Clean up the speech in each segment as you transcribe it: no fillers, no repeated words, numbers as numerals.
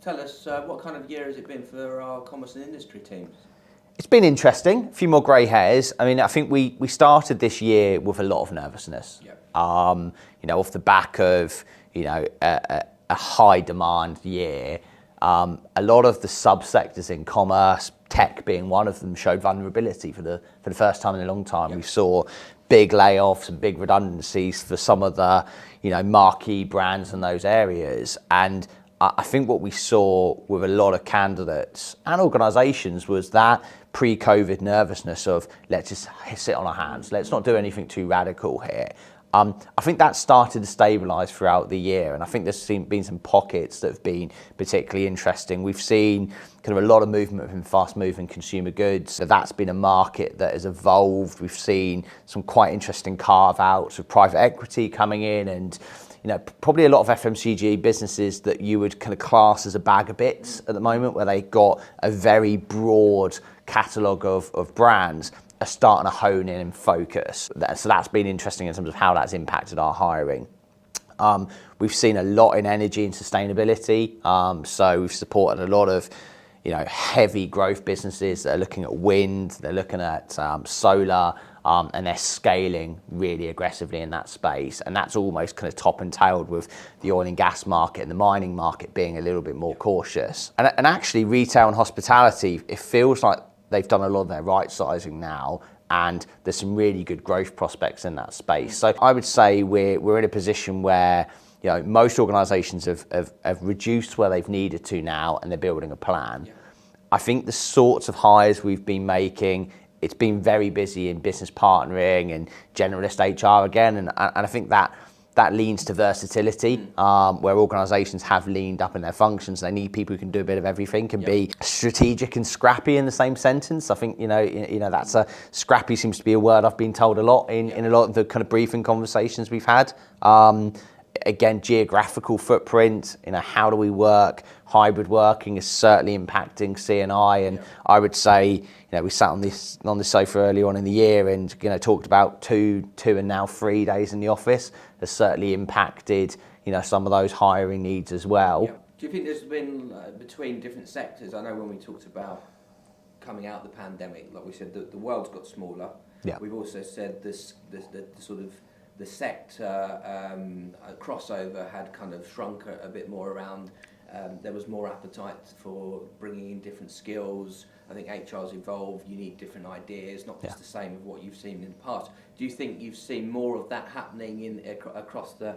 tell us what kind of year has it been for our commerce and industry teams? It's been interesting, a few more grey hairs. I mean, I think we started this year with a lot of nervousness. Yeah. Off the back of, a high demand year. A lot of the subsectors in commerce, tech being one of them, showed vulnerability for the first time in a long time. Yep. We saw big layoffs and big redundancies for some of the, marquee brands in those areas. And I think what we saw with a lot of candidates and organisations was that pre-COVID nervousness of let's just sit on our hands, let's not do anything too radical here. I think that started to stabilise throughout the year, and I think there's been some pockets that have been particularly interesting. We've seen kind of a lot of movement in fast-moving consumer goods, so that's been a market that has evolved. We've seen some quite interesting carve-outs of private equity coming in, and probably a lot of FMCG businesses that you would kind of class as a bag of bits at the moment, where they got a very broad catalogue of brands, are starting to hone in and focus. So that's been interesting in terms of how that's impacted our hiring. We've seen a lot in energy and sustainability. So we've supported a lot of, heavy growth businesses that are looking at wind, they're looking at solar, and they're scaling really aggressively in that space. And that's almost kind of top and tailed with the oil and gas market and the mining market being a little bit more cautious. And actually retail and hospitality, it feels like they've done a lot of their right sizing now, and there's some really good growth prospects in that space. So I would say we're in a position where most organisations have reduced where they've needed to now, and they're building a plan. Yeah. I think the sorts of hires we've been making, it's been very busy in business partnering and generalist HR again, and I think that leans to versatility, where organisations have leaned up in their functions. They need people who can do a bit of everything, can be strategic and scrappy in the same sentence. I think that's scrappy seems to be a word I've been told a lot in a lot of the kind of briefing conversations we've had. Again, geographical footprint, how do we work? Hybrid working is certainly impacting C&I, and I would say, we sat on this sofa early on in the year and talked about two and now 3 days in the office has certainly impacted some of those hiring needs as well. Yeah. Do you think there's been between different sectors? I know when we talked about coming out of the pandemic, like we said, the world's got smaller. Yeah. We've also said the sort of the sector crossover had kind of shrunk a bit more around. There was more appetite for bringing in different skills. I think HR's evolved. You need different ideas, not just the same of what you've seen in the past. Do you think you've seen more of that happening across the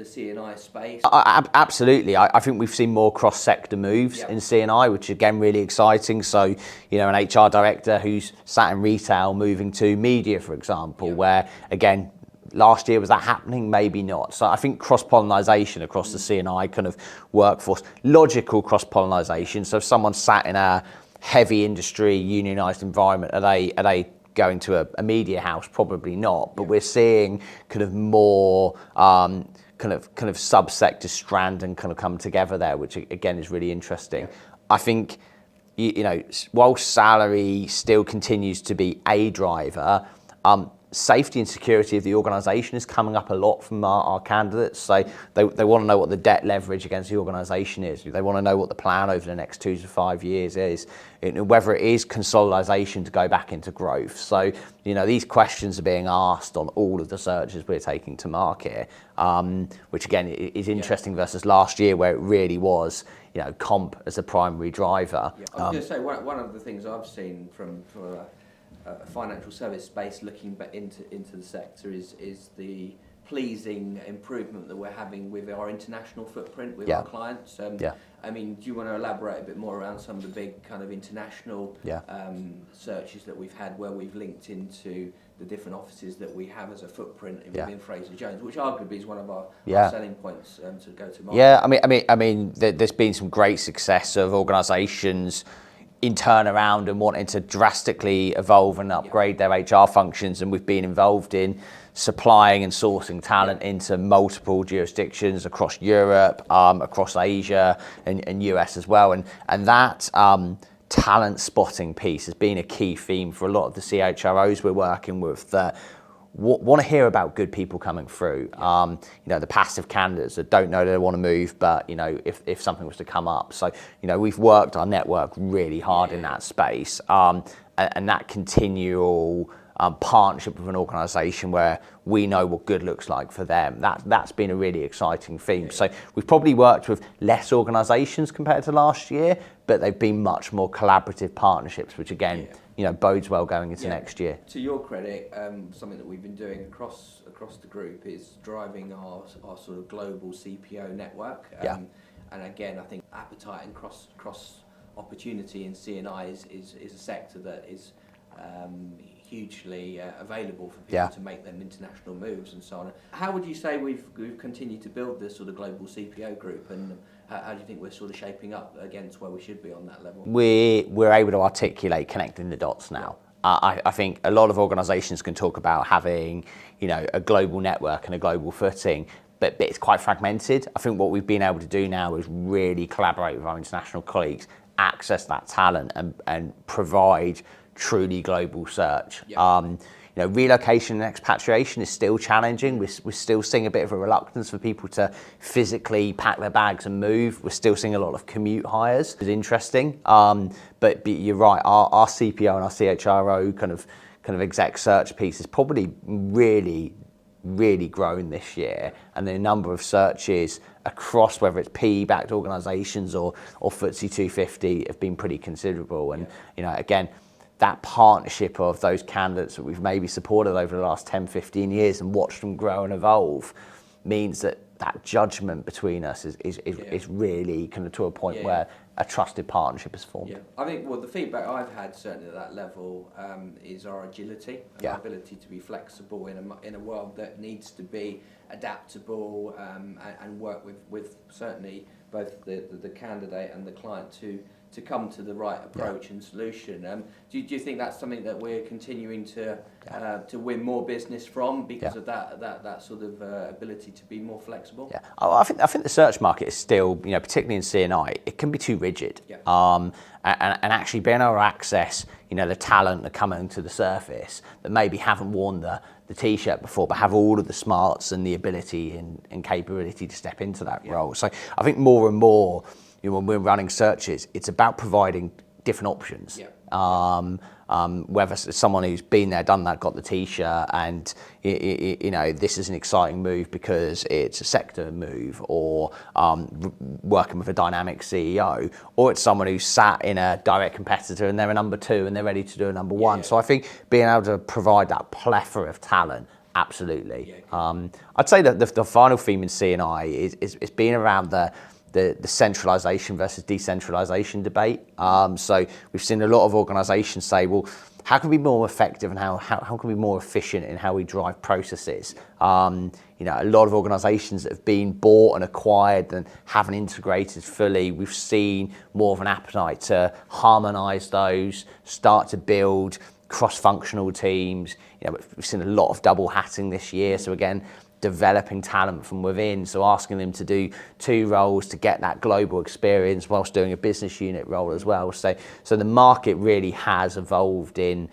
C&I space? Absolutely. I think we've seen more cross-sector moves in C&I, which again, really exciting. So, an HR director who's sat in retail moving to media, for example, where again, last year, was that happening? Maybe not. So I think cross-pollinisation across the C&I kind of workforce, logical cross-pollinisation. So if someone sat in a heavy industry, unionised environment, are they going to a media house? Probably not. But we're seeing kind of more kind of subsector strand and kind of come together there, which again is really interesting. I think while salary still continues to be a driver, safety and security of the organisation is coming up a lot from our candidates. So they want to know what the debt leverage against the organisation is. They want to know what the plan over the next 2 to 5 years is, whether it is consolidation to go back into growth. So, these questions are being asked on all of the searches we're taking to market, which again is interesting versus last year where it really was, comp as a primary driver. Yeah. I was going to say, one of the things I've seen from a financial service space looking back into the sector is the pleasing improvement that we're having with our international footprint with our clients. I mean, do you want to elaborate a bit more around some of the big kind of international searches that we've had where we've linked into the different offices that we have as a footprint within Fraser Jones, which arguably is one of our selling points to go to market? Yeah, I mean, there's been some great success of organisations in turnaround and wanting to drastically evolve and upgrade their HR functions, and we've been involved in supplying and sourcing talent into multiple jurisdictions across Europe, across Asia and US as well, and that talent spotting piece has been a key theme for a lot of the CHROs we're working with, that want to hear about good people coming through. The passive candidates that don't know they want to move, but if something was to come up. So we've worked our network really hard in that space, and that continual partnership with an organisation where we know what good looks like for them. That's been a really exciting theme. So we've probably worked with less organisations compared to last year, but they've been much more collaborative partnerships, which again, bodes well going into next year. To your credit, something that we've been doing across the group is driving our sort of global CPO network. And again, I think appetite and cross opportunity in C&I is a sector that is hugely available for people to make them international moves and so on. How would you say we've continued to build this sort of global CPO group, and how do you think we're sort of shaping up against where we should be on that level? We're able to articulate connecting the dots now. I think a lot of organisations can talk about having a global network and a global footing, but it's quite fragmented. I think what we've been able to do now is really collaborate with our international colleagues, access that talent, and provide truly global search. Relocation and expatriation is still challenging. We're still seeing a bit of a reluctance for people to physically pack their bags and move. We're still seeing a lot of commute hires. It's interesting, but you're right. Our CPO and our CHRO kind of exec search piece is probably really grown this year, and the number of searches across whether it's PE-backed organisations or FTSE 250 have been pretty considerable. And again, that partnership of those candidates that we've maybe supported over the last 10, 15 years and watched them grow and evolve means that judgment between us is really kind of to a point where a trusted partnership is formed. Yeah. I think, the feedback I've had certainly at that level is our agility, and our ability to be flexible in a world that needs to be adaptable and work with certainly both the candidate and the client to come to the right approach and solution. Do you think that's something that we're continuing to win more business from because of that sort of ability to be more flexible? Yeah, I think the search market is still, particularly in C&I, it can be too rigid. And actually being able to access, the talent that coming to the surface that maybe haven't worn the t-shirt before, but have all of the smarts and the ability and capability to step into that role. So I think more and more, when we're running searches, it's about providing different options. Whether it's someone who's been there, done that, got the t-shirt, and this is an exciting move because it's a sector move, or working with a dynamic CEO, or it's someone who's sat in a direct competitor and they're a number 2 and they're ready to do a number 1. So I think being able to provide that plethora of talent, absolutely. I'd say that the final theme in C&I is being around the centralisation versus decentralisation debate. So we've seen a lot of organisations say, well, how can we be more effective and how can we be more efficient in how we drive processes? A lot of organisations that have been bought and acquired and haven't integrated fully, we've seen more of an appetite to harmonise those, start to build cross-functional teams. We've seen a lot of double hatting this year. So again, developing talent from within, so asking them to do 2 roles to get that global experience whilst doing a business unit role as well. So the market really has evolved in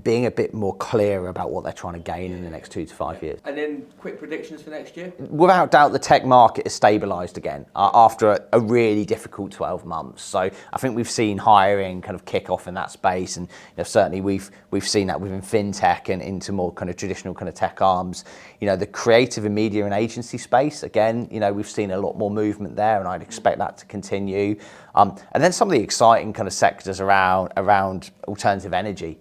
being a bit more clear about what they're trying to gain in the next 2 to 5 years. And then quick predictions for next year? Without doubt, the tech market has stabilised again after a really difficult 12 months. So I think we've seen hiring kind of kick off in that space, and certainly we've seen that within fintech and into more kind of traditional kind of tech arms. The creative and media and agency space, again, we've seen a lot more movement there, and I'd expect that to continue. And then some of the exciting kind of sectors around alternative energy.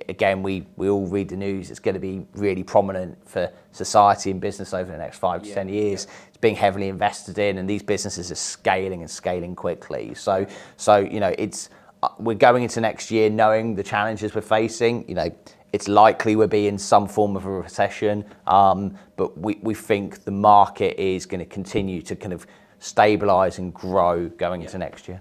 Again, we all read the news. It's going to be really prominent for society and business over the next 5 to 10 years. It's being heavily invested in, and these businesses are scaling quickly. So we're going into next year knowing the challenges we're facing. It's likely we'll be in some form of a recession, but we think the market is going to continue to kind of stabilise and grow going into next year.